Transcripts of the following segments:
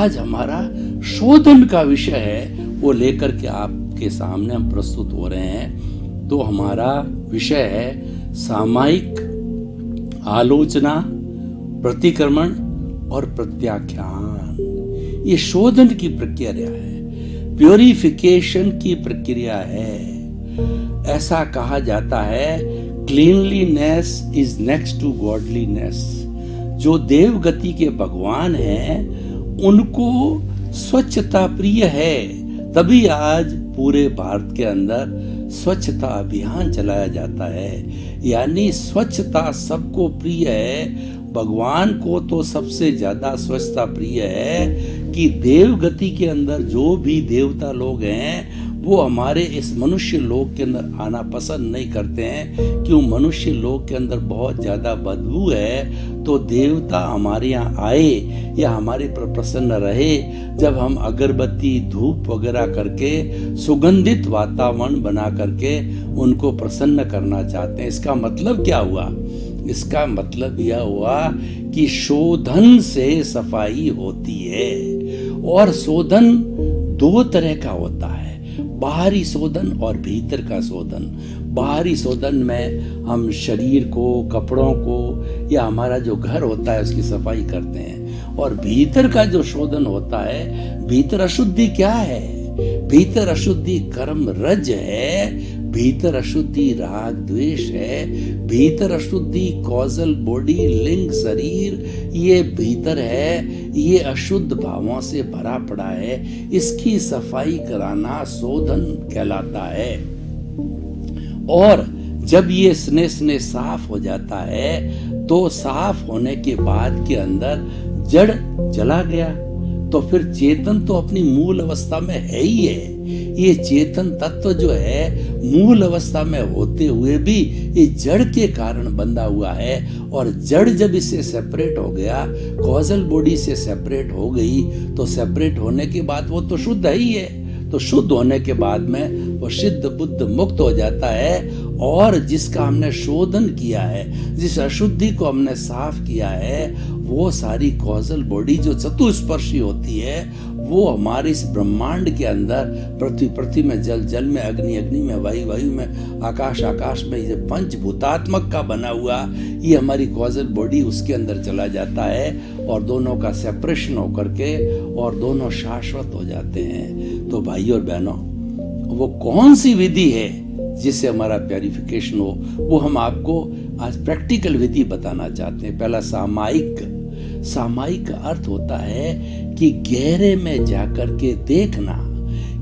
आज हमारा शोधन का विषय है, वो लेकर के आपके सामने हम प्रस्तुत हो रहे हैं। तो हमारा विषय है सामायिक आलोचना, प्रतिक्रमण और प्रत्याख्यान। ये शोधन की प्रक्रिया है, प्योरिफिकेशन की प्रक्रिया है। ऐसा कहा जाता है cleanliness is next to godliness. जो देव गति के भगवान हैं उनको स्वच्छता प्रिय है, तभी आज पूरे भारत के अंदर स्वच्छता अभियान चलाया जाता है। यानी स्वच्छता सबको प्रिय है। भगवान को तो सबसे ज्यादा स्वच्छता प्रिय है कि देव गति के अंदर जो भी देवता लोग हैं वो हमारे इस मनुष्य लोक के अंदर आना पसंद नहीं करते हैं। क्यों? मनुष्य लोक के अंदर बहुत ज्यादा बदबू है। तो देवता हमारे यहाँ आए या हमारे पर प्रसन्न रहे जब हम अगरबत्ती धूप वगैरह करके सुगंधित वातावरण बना करके उनको प्रसन्न करना चाहते हैं। इसका मतलब क्या हुआ? इसका मतलब यह हुआ कि शोधन से सफाई होती है। और शोधन दो तरह का होता है, बाहरी शोधन और भीतर का शोधन। बाहरी शोधन में हम शरीर को, कपड़ों को या हमारा जो घर होता है उसकी सफाई करते हैं। और भीतर का जो शोधन होता है, भीतर अशुद्धि क्या है? भीतर अशुद्धि कर्म रज है, भीतर अशुद्धि राग द्वेष है, भीतर अशुद्धि कॉजल बॉडी लिंग शरीर, ये भीतर है, ये अशुद्ध भावों से भरा पड़ा है। इसकी सफाई कराना शोधन कहलाता है। और जब ये स्नेह स्नेह साफ हो जाता है तो साफ होने के बाद के अंदर जड़ चला गया तो फिर चेतन तो अपनी मूल अवस्था में है ही है। ये चेतन तत्व जो है मूल अवस्था में होते हुए भी ये जड़ के कारण बंधा हुआ है। और जड़ जब इससे सेपरेट हो गया, कॉजल बॉडी से सेपरेट हो गई, तो सेपरेट होने के बाद वो तो शुद्ध है ही है। तो शुद्ध होने के बाद में वो सिद्ध बुद्ध मुक्त हो जाता है। और जिसका हमने शोधन किया है, जिस अशुद्धि को हमने साफ किया है, वो सारी कॉजल बॉडी जो चतुस्पर्शी होती है वो हमारे इस ब्रह्मांड के अंदर पृथ्वी में, जल जल में, अग्नि अग्नि में, वायु वायु में, आकाश आकाश में, ये पंचभूतात्मक का बना हुआ ये हमारी कॉजल बॉडी उसके अंदर चला जाता है। और दोनों का सेपरेशन होकर के और दोनों शाश्वत हो जाते हैं। तो भाई और बहनों, वो कौन सी विधि है जिससे हमारा प्योरिफिकेशन हो, वो हम आपको आज प्रैक्टिकल विधि बताना चाहते हैं। पहला सामायिक। सामायिक का अर्थ होता है कि गहरे में जाकर के देखना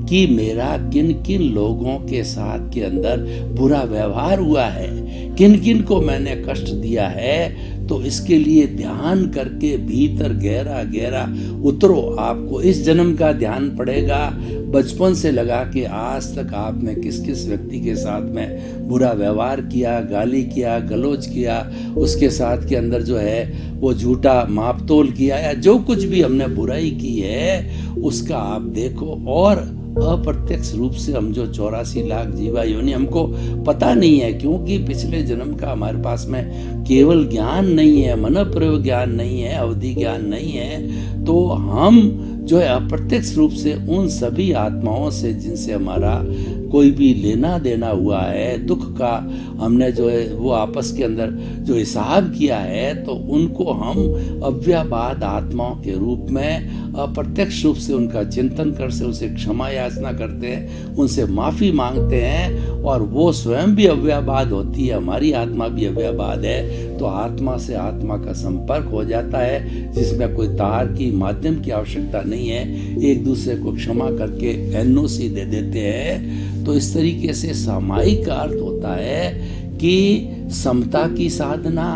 कि मेरा किन किन लोगों के साथ के अंदर बुरा व्यवहार हुआ है, किन किन को मैंने कष्ट दिया है। तो इसके लिए ध्यान करके भीतर गहरा गहरा उतरो। आपको इस जन्म का ध्यान पड़ेगा, बचपन से लगा के आज तक आपने किस किस व्यक्ति के साथ में बुरा व्यवहार किया, गाली किया, गलौज किया, उसके साथ के अंदर जो है वो झूठा मापतोल किया, या जो कुछ भी हमने बुराई की है उसका आप देखो। और अप्रत्यक्ष रूप से हम जो 84 लाख जीवा योनि, हमको पता नहीं है क्योंकि पिछले जन्म का हमारे पास में केवल ज्ञान नहीं है, मन प्रयोग ज्ञान नहीं है, अवधि ज्ञान नहीं है। तो हम जो है अप्रत्यक्ष रूप से उन सभी आत्माओं से जिनसे हमारा कोई भी लेना देना हुआ है, दुख का हमने जो है वो आपस के अंदर जो हिसाब किया है, तो उनको हम अव्ययवाद आत्माओं के रूप में अप्रत्यक्ष रूप से उनका चिंतन कर से उनसे क्षमा याचना करते हैं, उनसे माफी मांगते हैं। और वो स्वयं भी अव्ययवाद होती है, हमारी आत्मा भी अव्ययवाद है। तो आत्मा से आत्मा का संपर्क हो जाता है जिसमें कोई तार की माध्यम की आवश्यकता नहीं है, एक दूसरे को क्षमा करके एनओसी दे देते हैं। तो इस तरीके से सामायिक का अर्थ होता है कि समता की साधना,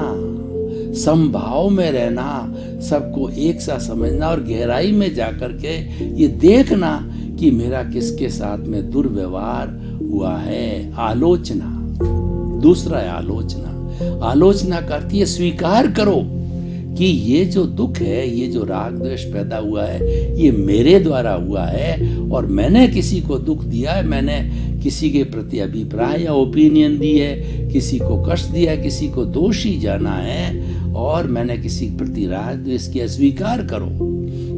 समभाव में रहना, सबको एक सा समझना और गहराई में जाकर के ये देखना कि मेरा किसके साथ में दुर्व्यवहार हुआ है। आलोचना। दूसरा है आलोचना। आलोचना करती है स्वीकार करो कि ये जो दुख है, ये जो राग द्वेष पैदा हुआ है, ये मेरे द्वारा हुआ है और मैंने किसी को दुख दिया है, मैंने किसी के प्रति अभिप्राय या ओपिनियन दी है, किसी को कष्ट दिया है, किसी को दोषी जाना है और मैंने किसी के प्रति राग द्वेष किया। स्वीकार करो।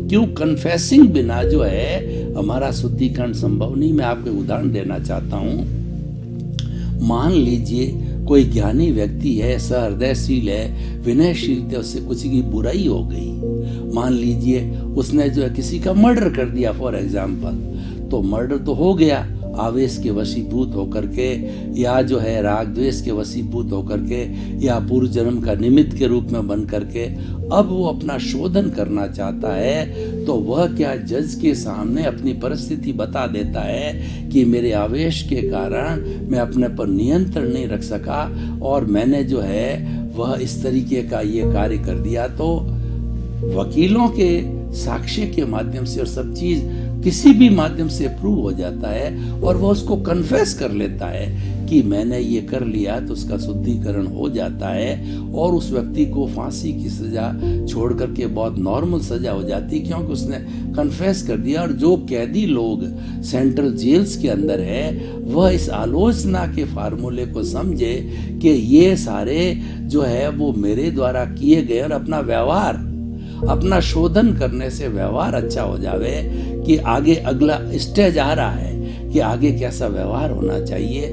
क्यों कन्फेसिंग बिना जो है हमारा शुद्धिकरण संभव नहीं। मैं आपको उदाहरण देना चाहता हूं। मान लीजिए कोई ज्ञानी व्यक्ति है, सहृदयशील है, विनयशील थे, उससे कुछ की बुराई हो गई। मान लीजिए उसने जो है किसी का मर्डर कर दिया फॉर एग्जाम्पल, तो मर्डर तो हो गया आवेश के वशीभूत होकर के, या जो है राग द्वेष के वशीभूत होकर के, या पूर्व जन्म का निमित्त के रूप में बन करके अब वो अपना शोधन करना चाहता है, तो वह क्या जज के सामने अपनी परिस्थिति बता देता है कि मेरे आवेश के कारण मैं अपने पर नियंत्रण नहीं रख सका और मैंने जो है वह इस तरीके का ये कार्य कर दिया। तो वकीलों के साक्ष्य के माध्यम से और सब चीज किसी भी माध्यम से प्रूव हो जाता है और वह उसको कन्फेस कर लेता है कि मैंने ये कर लिया, तो उसका शुद्धिकरण हो जाता है और उस व्यक्ति को फांसी की सजा छोड़ करके बहुत नॉर्मल सजा हो जाती है, क्योंकि उसने कन्फेस कर दिया। और जो कैदी लोग सेंट्रल जेल्स के अंदर है वह इस आलोचना के फार्मूले को समझे कि ये सारे जो है वो मेरे द्वारा किए गए, और अपना व्यवहार, अपना शोधन करने से व्यवहार अच्छा हो जावे कि आगे अगला स्टेज आ रहा है कि आगे कैसा व्यवहार होना चाहिए।